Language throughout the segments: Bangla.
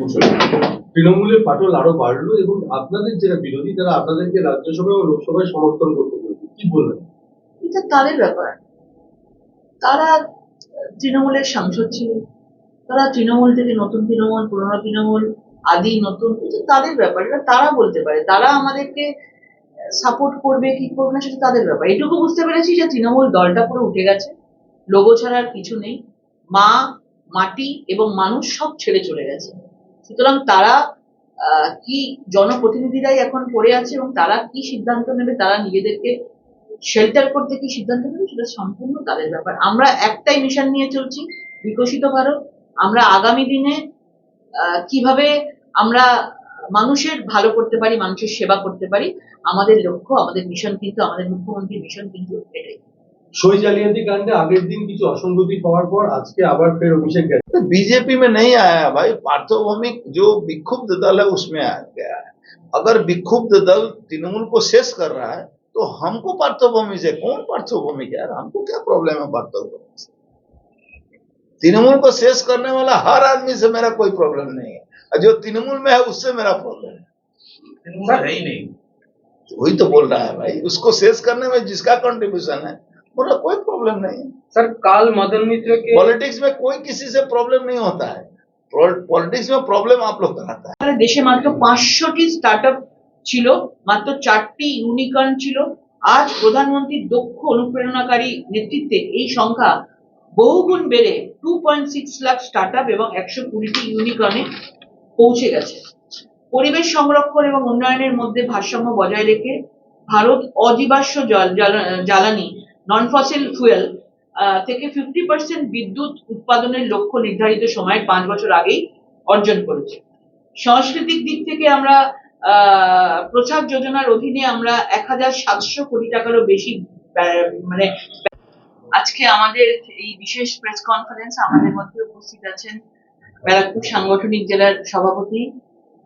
ভূষণ, তৃণমূলের ফাটল আরো বাড়লো এবং আপনাদের যারা বিরোধী তারা আপনাদেরকে রাজ্যসভায় ও লোকসভায় সমর্থন করতে বলছে, কি বলবেন? এটা তাদের ব্যাপার। তারা তৃণমূলের সাংসদ ছিল, তারা তৃণমূল থেকে নতুন তৃণমূল, পুরনো তৃণমূল, আদি নতুন, এটা তাদের ব্যাপার। এটা তারা বলতে পারে, তারা আমাদেরকে সাপোর্ট করবে কি করবে না সেটা তাদের ব্যাপার। এটুকু বুঝতে পেরেছি যে তৃণমূল দলটা পুরো উঠে গেছে, লোগো ছাড়া আর কিছু নেই, মা, মাটি এবং মানুষ সব ছেড়ে চলে গেছে। সুতরাং তারা কি জনপ্রতিনিধিরাই এখন পড়ে আছে এবং তারা কি সিদ্ধান্ত নেবে, তারা নিজেদেরকে শেল্টার করতে কি সিদ্ধান্ত নেবে সেটা সম্পূর্ণ তাদের ব্যাপার। আমরা একটাই মিশন নিয়ে চলছি, বিকশিত ভারত। আমরা আগামী দিনে কিভাবে আমরা মানুষের ভালো করতে পারি, মানুষের সেবা করতে পারি, আমাদের লক্ষ্য, আমাদের মিশন কিন্তু, আমাদের মুখ্যমন্ত্রীর মিশন কিন্তু এটাই। সই জালিয়াতি কাণ্ডে আগের দিন কিছু অসঙ্গতি পাওয়ার পর আজকে আবার ফের অভিষেক গেছে। तो बीजेपी में नहीं आया भाई, पार्थभौमिक जो विक्षुब्ध दल है उसमें आ गया है। अगर विक्षुब्ध दल तृणमूल को शेष कर रहा है तो हमको पार्थभूमि से कौन पार्थभूमि यार, हमको क्या प्रॉब्लम है पार्थभूमि से? तृणमूल को शेष करने वाला हर आदमी से मेरा कोई प्रॉब्लम नहीं है, और जो तृणमूल में है उससे मेरा प्रॉब्लम है। तृणमूल है ही नहीं, वही तो बोल रहा है भाई, उसको शेष करने में जिसका कंट्रीब्यूशन है बोला कोई प्रॉब्लम नहीं है। सर, काल मदन मित्र के पॉलिटिक्स में कोई किसी से प्रॉब्लम नहीं होता है, पॉलिटिक्स में प्रॉब्लम आप लोग कराता है। দেশে মাত্র 500টি স্টার্টআপ ছিল, মাত্র 4টি ইউনিকর্ন ছিল। আজ প্রধানমন্ত্রীর দক্ষ অনুপ্রেরণাকারী নেতৃত্বে এই সংখ্যা বহুগুণ বেড়ে 2.6 লাখ স্টার্টআপ এবং 120টি ইউনিকর্নে পৌঁছে গেছে। পরিবেশ সংরক্ষণ এবং উন্নয়নের মধ্যে ভারসাম্য বজায় রেখে ভারত অজীবাশ্ম জ্বালানি নন ফসিল ফুয়েল থেকে 50% বিদ্যুৎ উৎপাদনের লক্ষ্য নির্ধারিত সময়ের 5 বছর আগেই অর্জন করেছে। সাংস্কৃতিক দিক থেকে আমরা প্রচার যোজনার অধীনে আমরা 1700 কোটি টাকারও বেশি মানে আজকে আমাদের এই বিশেষ প্রেস কনফারেন্স, আমাদের মধ্যে উপস্থিত আছেন ব্যারাকপুর সাংগঠনিক জেলার সভাপতি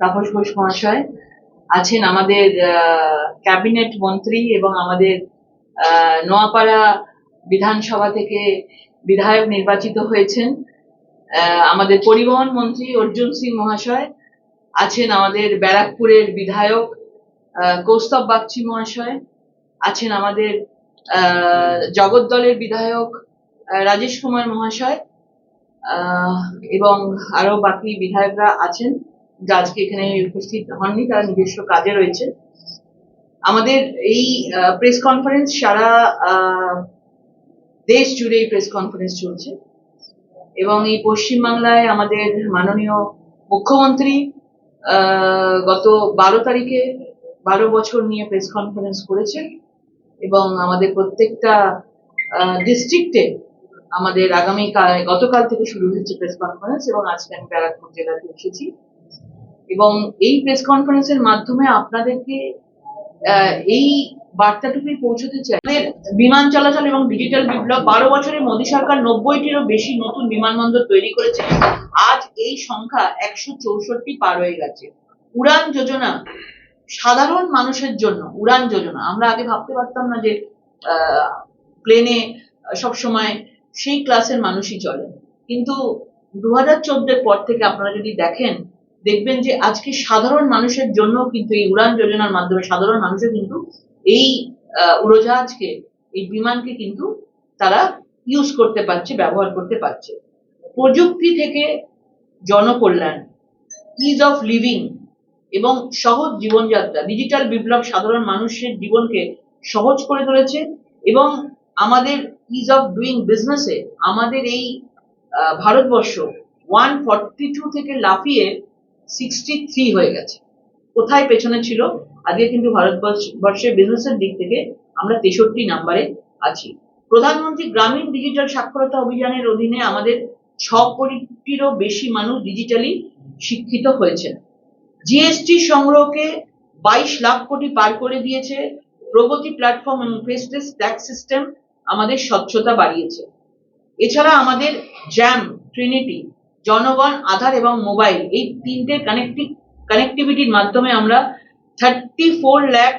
তাপস ঘোষ মহাশয়, আছেন আমাদের ক্যাবিনেট মন্ত্রী এবং আমাদের নোয়াপাড়া বিধানসভা থেকে বিধায়ক নির্বাচিত হয়েছেন আমাদের পরিবহন মন্ত্রী অর্জুন সিং মহাশয়, আছেন আমাদের ব্যারাকপুরের বিধায়ক কৌস্তব বাগচি মহাশয়, আছেন আমাদের জগদ্দলের বিধায়ক রাজেশ কুমার মহাশয়, এবং আরো বাকি বিধায়করা আছেন যা আজকে এখানে উপস্থিত হননি, তারা নিজস্ব কাজে রয়েছে। আমাদের এই প্রেস কনফারেন্স সারা দেশ জুড়ে এই প্রেস কনফারেন্স চলছে এবং এই পশ্চিমবাংলায় আমাদের মাননীয় মুখ্যমন্ত্রী গত 12 তারিখে 12 বছর নিয়ে প্রেস কনফারেন্স করেছেন এবং আমাদের প্রত্যেকটা ডিস্ট্রিক্টে আমাদের গতকাল থেকে শুরু হয়েছে প্রেস কনফারেন্স এবং আজকে আমি ব্যারাকপুর জেলাতে এসেছি এবং এই প্রেস কনফারেন্সের মাধ্যমে আপনাদেরকে এই বার্তাটুকুই পৌঁছতে চাই। আমাদের বিমান চলাচল এবং ডিজিটাল বিপ্লব, 12 বছরে মোদী সরকার 90টিরও বেশি নতুন বিমানবন্দর তৈরি করেছে। আজ এই সংখ্যা 164 পার হয়ে গেছে। উড়ান যোজনা সাধারণ মানুষের জন্য, উড়ান যোজনা আমরা আগে ভাবতে পারতাম না যে প্লেনে সবসময় সেই ক্লাসের মানুষই চলে, কিন্তু 2014 পর থেকে আপনারা যদি দেখবেন যে আজকে সাধারণ মানুষের জন্য কিন্তু এই উড়ান যোজনার মাধ্যমে সাধারণ মানুষের কিন্তু এই উড়োজাহাজকে, এই বিমানকে কিন্তু তারা ইউজ করতে পারছে, ব্যবহার করতে পারছে। প্রযুক্তি থেকে জনকল্যাণ, ইজ অফ লিভিং এবং সহজ জীবনযাত্রা, ডিজিটাল বিপ্লব সাধারণ মানুষের জীবনকে সহজ করে তুলেছে এবং আমাদের ইজ অফ ডুইং বিজনেসে আমাদের এই ভারতবর্ষ 142 থেকে লাফিয়ে 63 হয়ে গেছে। কোথায় পেছনে ছিল, আজকে কিন্তু ভারতবর্ষের বিজনেসের দিক থেকে আমরা 63 নম্বরে আছি। প্রধানমন্ত্রী গ্রামীণ ডিজিটাল সাক্ষরতা অভিযানের অধীনে আমাদের 6 কোটিরও বেশি মানুষ ডিজিটালি শিক্ষিত হয়েছে। জিএসটি সংগ্রহকে 22 লাখ কোটি পার করে দিয়েছে। প্রগতি প্ল্যাটফর্ম এবং ফেসলেস ট্যাক্স সিস্টেম আমাদের স্বচ্ছতা বাড়িয়েছে। এছাড়া আমাদের জ্যাম, ট্রিনিটি, জনগণ, আধার এবং মোবাইল, এই তিনটে কানেক্টিভিটির মাধ্যমে আমরা 34 লাখ